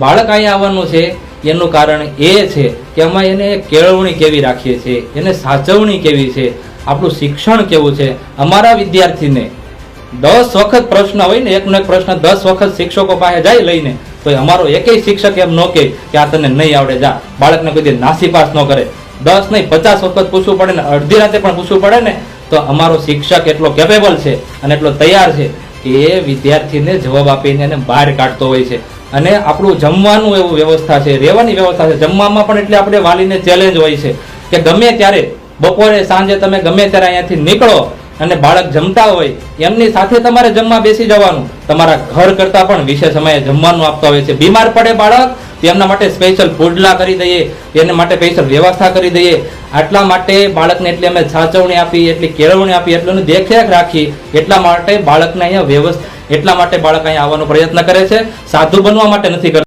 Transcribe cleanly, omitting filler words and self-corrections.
બાળક અહીંયા આવવાનું છે એનું કારણ એ છે કે અમે એને કેળવણી કેવી રાખીએ છીએ, એને સાચવણી કેવી છે, આપણું શિક્ષણ કેવું છે. અમારા વિદ્યાર્થીને 10 વખત પ્રશ્ન હોય ને, એકનો એક પ્રશ્ન 10 વખત શિક્ષકો પાસે જાય લઈને, તો અમારો એકેય શિક્ષક એમ ન કહે કે આ તને નહીં આવડે, જા. બાળકને કોઈ દી નાસીપાસ ન કરે. 10 નહીં 50 વખત પૂછવું પડે ને, અડધી રાતે પણ પૂછવું પડે ને, તો અમારો શિક્ષક એટલો કેપેબલ છે અને એટલો તૈયાર છે કે એ વિદ્યાર્થીને જવાબ આપીને એને બહાર કાઢતો હોય છે. અને આપણું જમવાનું એવું વ્યવસ્થા છે, રહેવાની વ્યવસ્થા છે. જમવામાં પણ એટલે આપણે વાલીને ચેલેન્જ હોય છે કે ગમે ત્યારે બપોરે સાંજે તમે ગમે ત્યારે અહીંયાથી નીકળો અને બાળક જમતા હોય એમની સાથે તમારે જમવા બેસી જવાનું. તમારા ઘર કરતા પણ વિશેષ સમયે જમવાનું આપતા હોય છે. બીમાર પડે બાળક તેમના માટે સ્પેશિયલ ફૂડલા કરી દઈએ, એના માટે સ્પેશિયલ વ્યવસ્થા કરી દઈએ. આટલા માટે બાળકને એટલી અમે સાચવણી આપી, એટલી કેળવણી આપી, એટલું દેખરેખ રાખી. એટલા માટે બાળકને અહીંયા એટલા માટે બાળક અહીંયા આવવાનો પ્રયત્ન કરે છે. સાધુ બનવા માટે નથી કરતા.